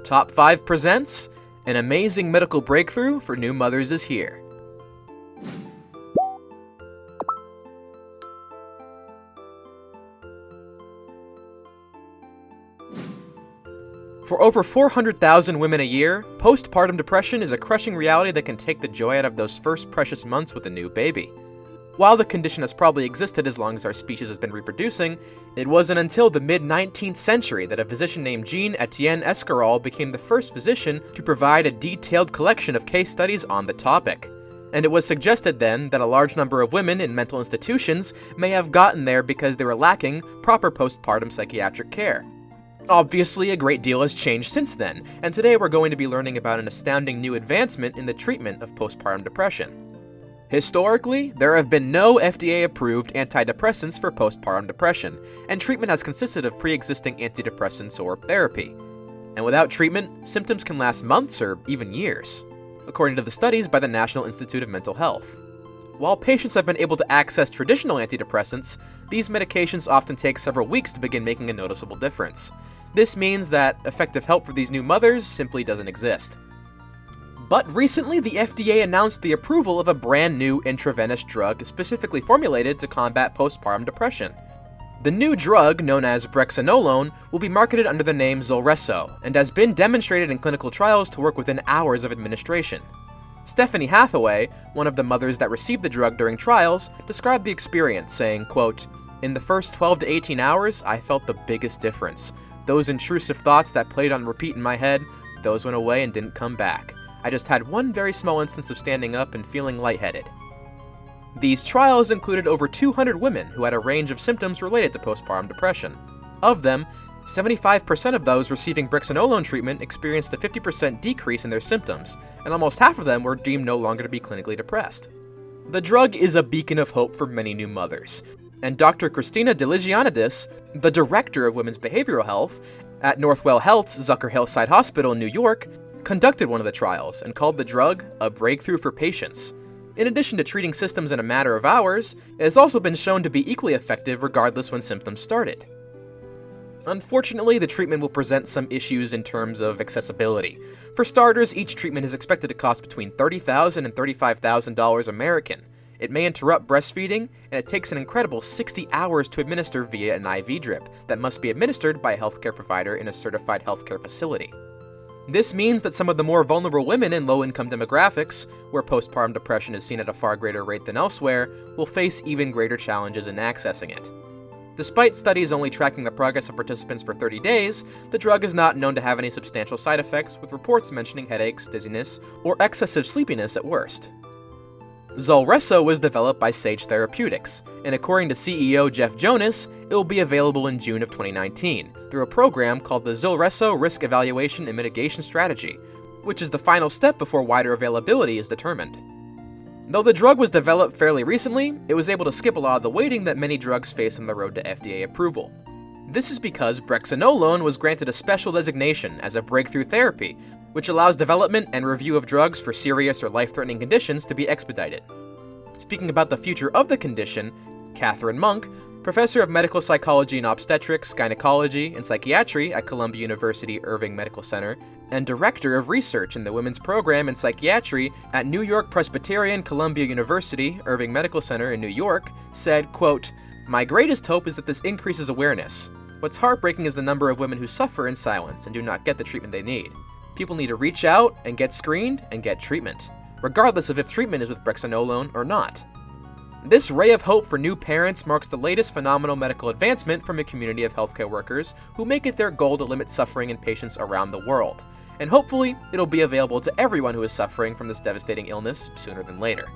Top 5 presents an amazing medical breakthrough for new mothers is here. For over 400,000 women a year, postpartum depression is a crushing reality that can take the joy out of those first precious months with a new baby. While the condition has probably existed as long as our species has been reproducing, it wasn't until the mid-19th century that a physician named Jean-Etienne Esquirol became the first physician to provide a detailed collection of case studies on the topic. And it was suggested then that a large number of women in mental institutions may have gotten there because they were lacking proper postpartum psychiatric care. Obviously, a great deal has changed since then, and today we're going to be learning about an astounding new advancement in the treatment of postpartum depression. Historically, there have been no FDA-approved antidepressants for postpartum depression, and treatment has consisted of pre-existing antidepressants or therapy. And without treatment, symptoms can last months or even years, according to the studies by the National Institute of Mental Health. While patients have been able to access traditional antidepressants, these medications often take several weeks to begin making a noticeable difference. This means that effective help for these new mothers simply doesn't exist. But recently, the FDA announced the approval of a brand new intravenous drug specifically formulated to combat postpartum depression. The new drug, known as brexanolone, will be marketed under the name Zulresso, and has been demonstrated in clinical trials to work within hours of administration. Stephanie Hathaway, one of the mothers that received the drug during trials, described the experience, saying, quote, "In the first 12 to 18 hours, I felt the biggest difference. Those intrusive thoughts that played on repeat in my head, those went away and didn't come back. I just had one very small instance of standing up and feeling lightheaded." These trials included over 200 women who had a range of symptoms related to postpartum depression. Of them, 75% of those receiving brexanolone treatment experienced a 50% decrease in their symptoms, and almost half of them were deemed no longer to be clinically depressed. The drug is a beacon of hope for many new mothers, and Dr. Christina Diligianidis, the director of women's behavioral health at Northwell Health's Zucker Hillside Hospital in New York, conducted one of the trials and called the drug a breakthrough for patients. In addition to treating symptoms in a matter of hours, it has also been shown to be equally effective regardless when symptoms started. Unfortunately, the treatment will present some issues in terms of accessibility. For starters, each treatment is expected to cost between $30,000 and $35,000 American. It may interrupt breastfeeding, and it takes an incredible 60 hours to administer via an IV drip that must be administered by a healthcare provider in a certified healthcare facility. This means that some of the more vulnerable women in low-income demographics, where postpartum depression is seen at a far greater rate than elsewhere, will face even greater challenges in accessing it. Despite studies only tracking the progress of participants for 30 days, the drug is not known to have any substantial side effects, with reports mentioning headaches, dizziness, or excessive sleepiness at worst. Zulresso was developed by Sage Therapeutics, and according to CEO Jeff Jonas, it will be available in June of 2019 through a program called the Zulresso Risk Evaluation and Mitigation Strategy, which is the final step before wider availability is determined. Though the drug was developed fairly recently, it was able to skip a lot of the waiting that many drugs face on the road to FDA approval. This is because brexanolone was granted a special designation as a breakthrough therapy, which allows development and review of drugs for serious or life-threatening conditions to be expedited. Speaking about the future of the condition, Catherine Monk, professor of medical psychology and obstetrics, gynecology, and psychiatry at Columbia University Irving Medical Center, and director of research in the women's program in psychiatry at New York Presbyterian Columbia University Irving Medical Center in New York, said, quote, "My greatest hope is that this increases awareness. What's heartbreaking is the number of women who suffer in silence and do not get the treatment they need. People need to reach out and get screened and get treatment, regardless of if treatment is with brexanolone or not." This ray of hope for new parents marks the latest phenomenal medical advancement from a community of healthcare workers who make it their goal to limit suffering in patients around the world. And hopefully, it'll be available to everyone who is suffering from this devastating illness sooner than later.